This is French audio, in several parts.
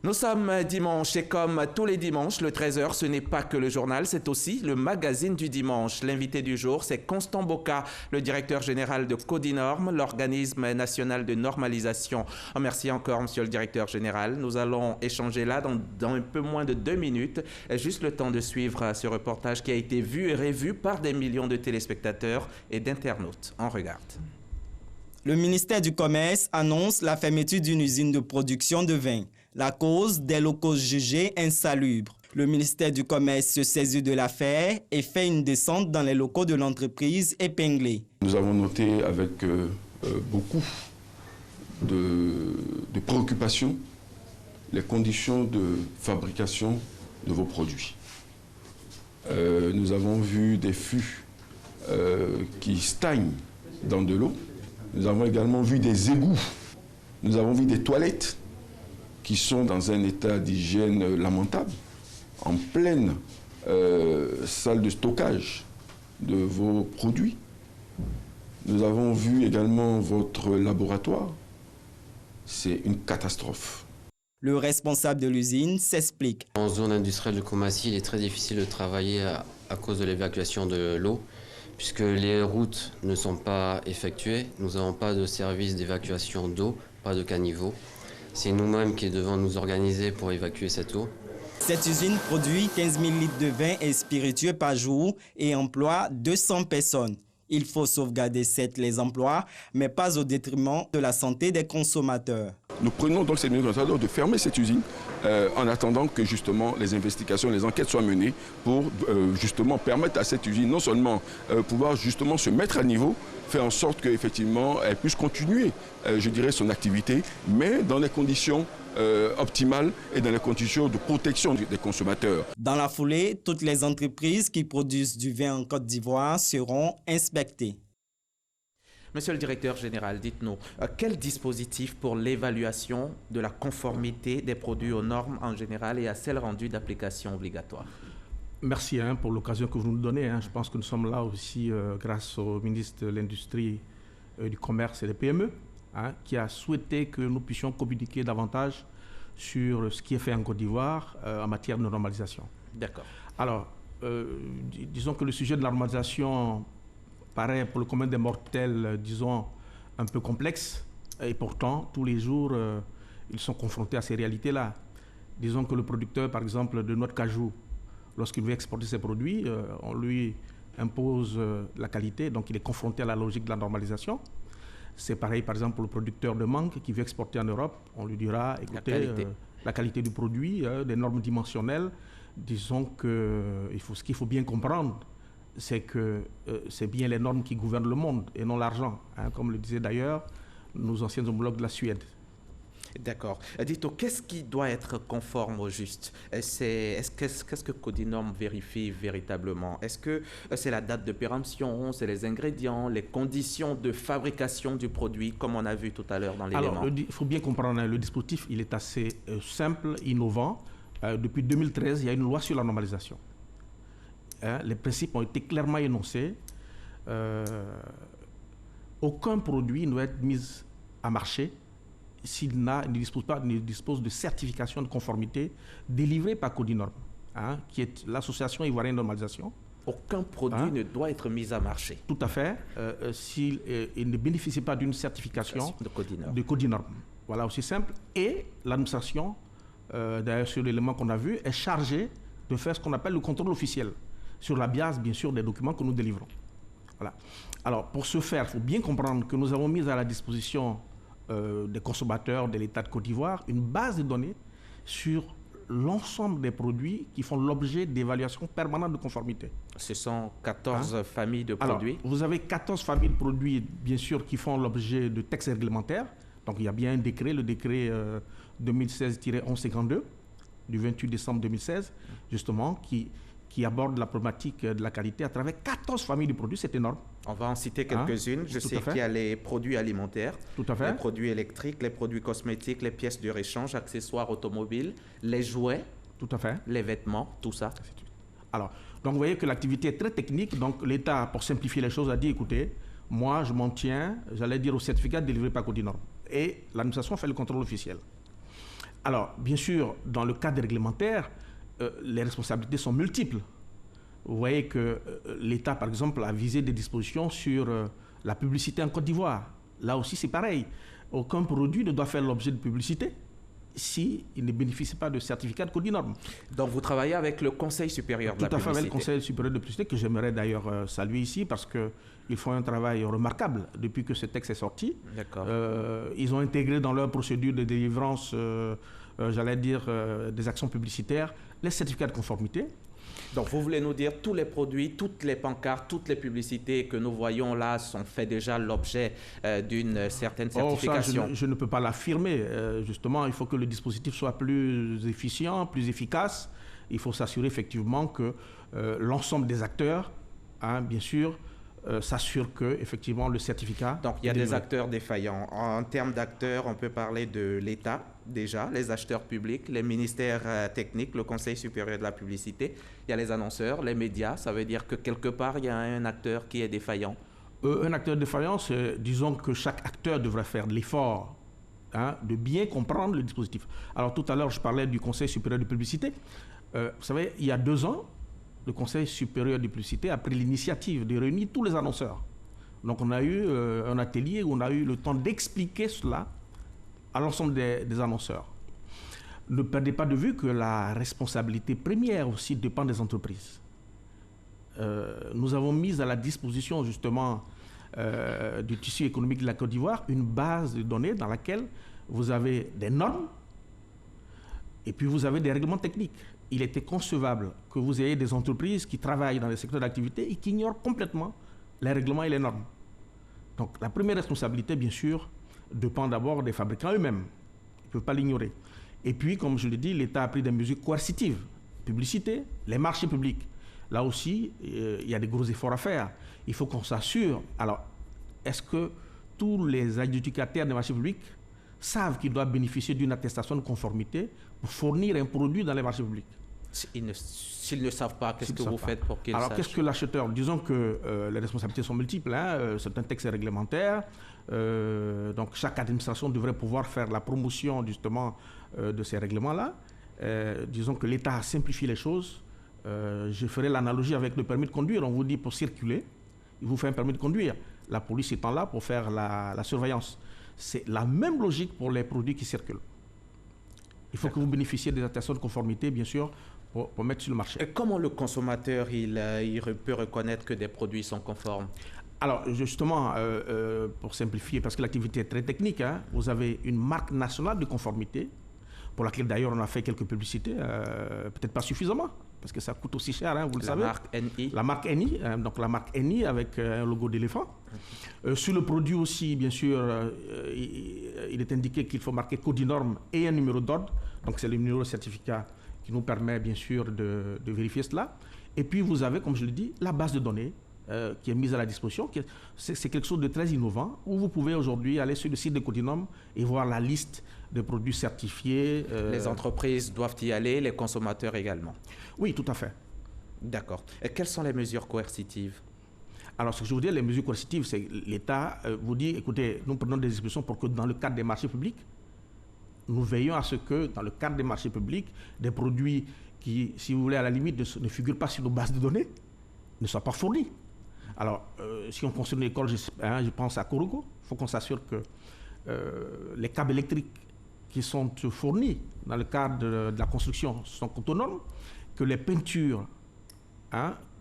Nous sommes dimanche et comme tous les dimanches, le 13h, ce n'est pas que le journal, c'est aussi le magazine du dimanche. L'invité du jour, c'est Constant Boka, le directeur général de Codinorm, l'organisme national de normalisation. Merci encore, monsieur le directeur général. Nous allons échanger là dans un peu moins de 2 minutes. Juste le temps de suivre ce reportage qui a été vu et revu par des millions de téléspectateurs et d'internautes. On regarde. Le ministère du Commerce annonce la fermeture d'une usine de production de vin. La cause, des locaux jugés insalubres. Le ministère du Commerce se saisit de l'affaire et fait une descente dans les locaux de l'entreprise épinglée. Nous avons noté avec beaucoup de préoccupation les conditions de fabrication de vos produits. Nous avons vu des fûts qui stagnent dans de l'eau. Nous avons également vu des égouts. Nous avons vu des toilettes qui sont dans un état d'hygiène lamentable, en pleine salle de stockage de vos produits. Nous avons vu également votre laboratoire. C'est une catastrophe. Le responsable de l'usine s'explique. En zone industrielle de Koumassi, il est très difficile de travailler à cause de l'évacuation de l'eau, puisque les routes ne sont pas effectuées. Nous n'avons pas de service d'évacuation d'eau, pas de caniveau. C'est nous-mêmes qui devons nous organiser pour évacuer cette eau. Cette usine produit 15 000 litres de vin et spiritueux par jour et emploie 200 personnes. Il faut sauvegarder certes les emplois, mais pas au détriment de la santé des consommateurs. Nous prenons donc cette mesure de fermer cette usine en attendant que justement les investigations, les enquêtes soient menées pour justement permettre à cette usine non seulement pouvoir justement se mettre à niveau, faire en sorte qu'effectivement elle puisse continuer, je dirais, son activité, mais dans les conditions optimales et dans les conditions de protection des consommateurs. Dans la foulée, toutes les entreprises qui produisent du vin en Côte d'Ivoire seront inspectées. Monsieur le directeur général, dites-nous, quel dispositif pour l'évaluation de la conformité des produits aux normes en général et à celles rendues d'application obligatoire? Merci pour l'occasion que vous nous donnez. Je pense que nous sommes là aussi grâce au ministre de l'Industrie, du Commerce et des PME, qui a souhaité que nous puissions communiquer davantage sur ce qui est fait en Côte d'Ivoire en matière de normalisation. D'accord. Alors, disons que le sujet de la normalisation paraît pour le commun des mortels, disons, un peu complexe. Et pourtant, tous les jours, ils sont confrontés à ces réalités-là. Disons que le producteur, par exemple, de noix de cajou, lorsqu'il veut exporter ses produits, on lui impose la qualité, donc il est confronté à la logique de la normalisation. C'est pareil, par exemple, pour le producteur de mangue qui veut exporter en Europe, on lui dira, écoutez, la qualité du produit, des normes dimensionnelles. Disons que ce qu'il faut bien comprendre, c'est que c'est bien les normes qui gouvernent le monde et non l'argent, comme le disaient d'ailleurs nos anciens homologues de la Suède. D'accord. Dites-nous, qu'est-ce qui doit être conforme au juste? Qu'est-ce que Codinorm vérifie véritablement? Est-ce que c'est la date de péremption, c'est les ingrédients, les conditions de fabrication du produit, comme on a vu tout à l'heure dans l'élément? Alors, il faut bien comprendre, le dispositif, il est assez simple, innovant. Depuis 2013, il y a une loi sur la normalisation. Les principes ont été clairement énoncés. Aucun produit ne doit être mis à marché s'il ne dispose de certification de conformité délivrée par Codinorm, qui est l'association ivoirienne de normalisation. Aucun produit ne doit être mis à marché. Tout à fait, s'il ne bénéficie pas d'une certification de Codinorm. Voilà, aussi simple. Et l'administration, d'ailleurs sur l'élément qu'on a vu, est chargée de faire ce qu'on appelle le contrôle officiel, sur la base, bien sûr, des documents que nous délivrons. Voilà. Alors, pour ce faire, il faut bien comprendre que nous avons mis à la disposition des consommateurs de l'État de Côte d'Ivoire une base de données sur l'ensemble des produits qui font l'objet d'évaluation permanente de conformité. Ce sont 14 familles de produits. Alors, vous avez 14 familles de produits, bien sûr, qui font l'objet de textes réglementaires. Donc, il y a bien un décret, le décret 2016-1152 du 28 décembre 2016, justement, qui aborde la problématique de la qualité à travers 14 familles de produits. C'est énorme. On va en citer quelques-unes. Je sais qu'il y a les produits alimentaires, les produits électriques, les produits cosmétiques, les pièces de réchange, accessoires automobiles, les jouets, les vêtements, tout ça. Alors, donc vous voyez que l'activité est très technique. Donc l'État, pour simplifier les choses, a dit, écoutez, moi je m'en tiens, j'allais dire, au certificat délivré par Codinorm. Et l'administration fait le contrôle officiel. Alors, bien sûr, dans le cadre réglementaire, les responsabilités sont multiples. Vous voyez que l'État, par exemple, a visé des dispositions sur la publicité en Côte d'Ivoire. Là aussi, c'est pareil. Aucun produit ne doit faire l'objet de publicité s'il ne bénéficie pas de certificat de Codinorme. Donc vous travaillez avec le Conseil supérieur de la publicité. Tout à fait, avec le Conseil supérieur de la publicité, que j'aimerais d'ailleurs saluer ici, parce qu'ils font un travail remarquable depuis que ce texte est sorti. D'accord. Ils ont intégré dans leur procédure de délivrance, des actions publicitaires, les certificats de conformité. Donc vous voulez nous dire tous les produits, toutes les pancartes, toutes les publicités que nous voyons là sont fait déjà l'objet d'une certaine certification? Ça, je ne peux pas l'affirmer. Justement, il faut que le dispositif soit plus efficient, plus efficace. Il faut s'assurer effectivement que l'ensemble des acteurs, bien sûr, s'assure que effectivement le certificat... Donc il y a des acteurs défaillants. En termes d'acteurs, on peut parler de l'État déjà, les acheteurs publics, les ministères techniques, le Conseil supérieur de la publicité. Il y a les annonceurs, les médias. Ça veut dire que quelque part, il y a un acteur qui est défaillant. Un acteur défaillant, disons que chaque acteur devrait faire de l'effort de bien comprendre le dispositif. Alors tout à l'heure, je parlais du Conseil supérieur de publicité. Vous savez, il y a 2 ans, le Conseil supérieur de publicité a pris l'initiative de réunir tous les annonceurs. Donc on a eu un atelier où on a eu le temps d'expliquer cela à l'ensemble des annonceurs. Ne perdez pas de vue que la responsabilité première aussi dépend des entreprises. Nous avons mis à la disposition justement du tissu économique de la Côte d'Ivoire une base de données dans laquelle vous avez des normes et puis vous avez des règlements techniques. Il était concevable que vous ayez des entreprises qui travaillent dans les secteurs d'activité et qui ignorent complètement les règlements et les normes. Donc la première responsabilité, bien sûr, dépend d'abord des fabricants eux-mêmes. Ils ne peuvent pas l'ignorer. Et puis, comme je l'ai dit, l'État a pris des mesures coercitives. Publicité, les marchés publics. Là aussi, il y a des gros efforts à faire. Il faut qu'on s'assure. Alors, est-ce que tous les adjudicataires des marchés publics savent qu'ils doivent bénéficier d'une attestation de conformité pour fournir un produit dans les marchés publics? S'ils ne savent pas, qu'est-ce que vous faites pour qu'ils sachent? Alors, qu'est-ce que l'acheteur? Disons que les responsabilités sont multiples. C'est un texte réglementaire. Donc, chaque administration devrait pouvoir faire la promotion, justement, de ces règlements-là. Disons que l'État a simplifié les choses. Je ferai l'analogie avec le permis de conduire. On vous dit pour circuler, il vous fait un permis de conduire. La police étant là pour faire la surveillance. C'est la même logique pour les produits qui circulent. Il faut que vous bénéficiez des attestations de conformité, bien sûr, pour mettre sur le marché. Et comment le consommateur il peut reconnaître que des produits sont conformes? Alors, justement, pour simplifier, parce que l'activité est très technique, vous avez une marque nationale de conformité, pour laquelle d'ailleurs on a fait quelques publicités, peut-être pas suffisamment, parce que ça coûte aussi cher, vous le savez. La marque NI. La marque NI, donc la marque NI avec un logo d'éléphant. Sur le produit aussi, bien sûr, il est indiqué qu'il faut marquer Codinorme et un numéro d'ordre. Donc c'est le numéro de certificat qui nous permet bien sûr de vérifier cela. Et puis vous avez, comme je l'ai dit, la base de données qui est mise à la disposition. C'est quelque chose de très innovant où vous pouvez aujourd'hui aller sur le site de Codinorme et voir la liste de produits certifiés. Les entreprises doivent y aller, les consommateurs également. Oui, tout à fait. D'accord. Et quelles sont les mesures coercitives? Alors, ce que je veux dire, les mesures coercitives, c'est que l'État vous dit, écoutez, nous prenons des dispositions pour que dans le cadre des marchés publics, nous veillons à ce que, dans le cadre des marchés publics, des produits qui, si vous voulez, à la limite, ne figurent pas sur nos bases de données, ne soient pas fournis. Alors, si on construit une école, je pense à Kourougo, il faut qu'on s'assure que les câbles électriques qui sont fournis dans le cadre de la construction sont aux normes, que les peintures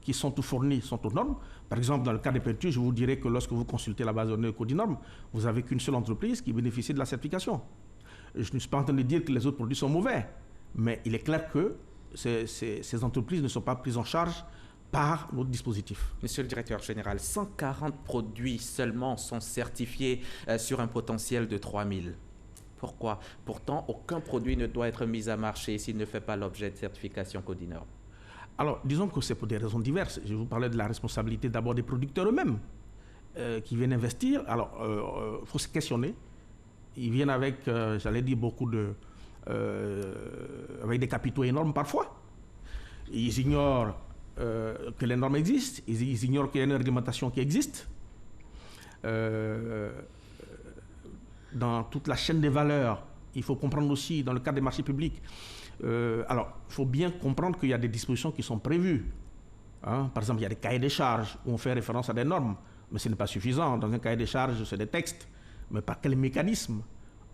qui sont fournies sont aux normes. Par exemple, dans le cas des peintures, je vous dirais que lorsque vous consultez la base de données Codinorme, vous n'avez qu'une seule entreprise qui bénéficie de la certification. Je ne suis pas en train de dire que les autres produits sont mauvais, mais il est clair que ces entreprises ne sont pas prises en charge par notre dispositif. Monsieur le directeur général, 140 produits seulement sont certifiés sur un potentiel de 3000. Pourquoi? Pourtant, aucun produit ne doit être mis à marché s'il ne fait pas l'objet de certification Codinorme. Alors, disons que c'est pour des raisons diverses. Je vous parlais de la responsabilité d'abord des producteurs eux-mêmes qui viennent investir. Alors, il faut se questionner. Ils viennent avec, j'allais dire, beaucoup avec des capitaux énormes parfois. Ils ignorent que les normes existent. Ils ignorent qu'il y a une réglementation qui existe. Dans toute la chaîne des valeurs Il faut comprendre aussi, dans le cadre des marchés publics, alors, il faut bien comprendre qu'il y a des dispositions qui sont prévues. Hein. Par exemple, il y a des cahiers des charges où on fait référence à des normes, mais ce n'est pas suffisant. Dans un cahier des charges, c'est des textes, mais par quel mécanisme?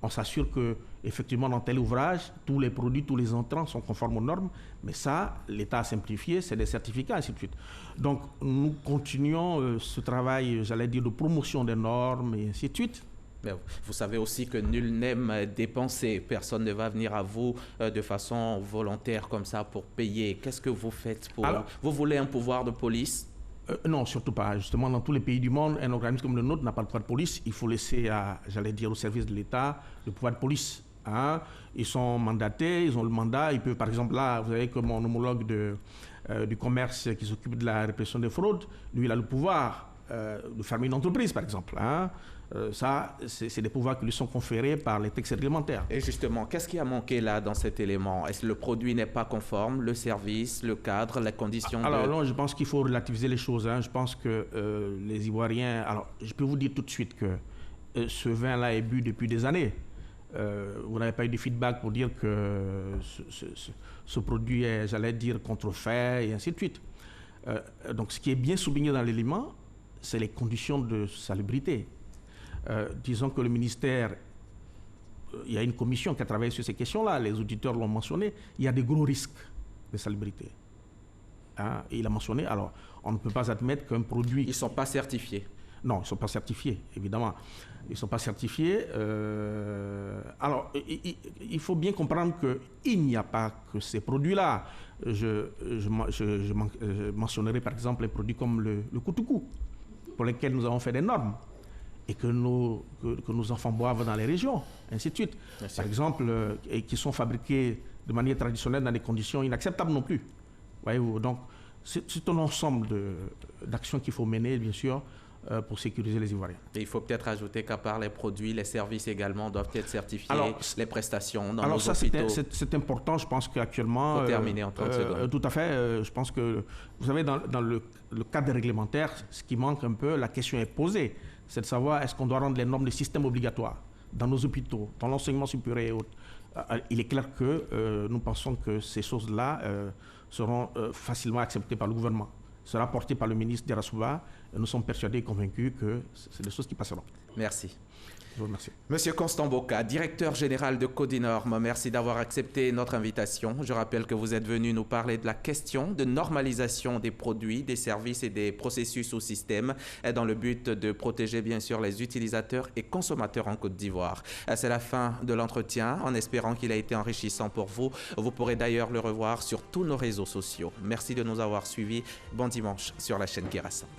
On s'assure que, effectivement, dans tel ouvrage, tous les produits, tous les entrants sont conformes aux normes, mais ça, l'État a simplifié, c'est des certificats, ainsi de suite. Donc, nous continuons ce travail, j'allais dire, de promotion des normes, et ainsi de suite. Mais vous savez aussi que nul n'aime dépenser. Personne ne va venir à vous de façon volontaire comme ça pour payer. Qu'est-ce que vous faites pour... Alors, vous voulez un pouvoir de police? Non, surtout pas. Justement, dans tous les pays du monde, un organisme comme le nôtre n'a pas de pouvoir de police. Il faut laisser, j'allais dire, au service de l'État le pouvoir de police. Hein. Ils sont mandatés, ils ont le mandat. Ils peuvent, par exemple, là, vous savez que mon homologue du commerce qui s'occupe de la répression des fraudes, lui, il a le pouvoir de fermer une entreprise, par exemple. Hein. Ça, c'est des pouvoirs qui lui sont conférés par les textes réglementaires. Et justement, qu'est-ce qui a manqué là dans cet élément? Est-ce que le produit n'est pas conforme, le service, le cadre, les conditions? Alors non, je pense qu'il faut relativiser les choses. Hein. Je pense que les Ivoiriens... Alors, je peux vous dire tout de suite que ce vin-là est bu depuis des années. Vous n'avez pas eu de feedback pour dire que ce produit est, j'allais dire, contrefait et ainsi de suite. Donc, ce qui est bien souligné dans l'élément, c'est les conditions de salubrité. Disons que le ministère, il y a une commission qui a travaillé sur ces questions-là, les auditeurs l'ont mentionné, il y a des gros risques de salubrité. Hein, et il a mentionné, alors on ne peut pas admettre qu'un produit... Ils ne sont pas certifiés? Non, ils ne sont pas certifiés, évidemment. Ils ne sont pas certifiés. Alors, il faut bien comprendre qu'il n'y a pas que ces produits-là. Je mentionnerai par exemple les produits comme le koutoukou, pour lesquels nous avons fait des normes et que nos enfants boivent dans les régions, ainsi de suite. Merci. Par exemple, et qui sont fabriqués de manière traditionnelle dans des conditions inacceptables non plus. Voyez-vous, donc c'est un ensemble d'actions qu'il faut mener, bien sûr, pour sécuriser les Ivoiriens. Et il faut peut-être ajouter qu'à part les produits, les services également doivent être certifiés, alors, les prestations dans nos hôpitaux. Alors ça, c'est important, je pense qu'actuellement... Pour terminer en 30 secondes. Tout à fait, je pense que, vous savez, dans le cadre réglementaire, ce qui manque un peu, la question est posée, c'est de savoir est-ce qu'on doit rendre les normes de système obligatoires dans nos hôpitaux, dans l'enseignement supérieur et autres. Il est clair que nous pensons que ces choses-là seront facilement acceptées par le gouvernement. Sera porté par le ministre Derasouba. Nous sommes persuadés et convaincus que c'est des choses qui passeront. Merci. Je vous remercie. Monsieur Constant Boka, directeur général de Codinorm, merci d'avoir accepté notre invitation. Je rappelle que vous êtes venu nous parler de la question de normalisation des produits, des services et des processus au système dans le but de protéger bien sûr les utilisateurs et consommateurs en Côte d'Ivoire. C'est la fin de l'entretien, en espérant qu'il a été enrichissant pour vous. Vous pourrez d'ailleurs le revoir sur tous nos réseaux sociaux. Merci de nous avoir suivis. Bon dimanche sur la chaîne qui rassemble.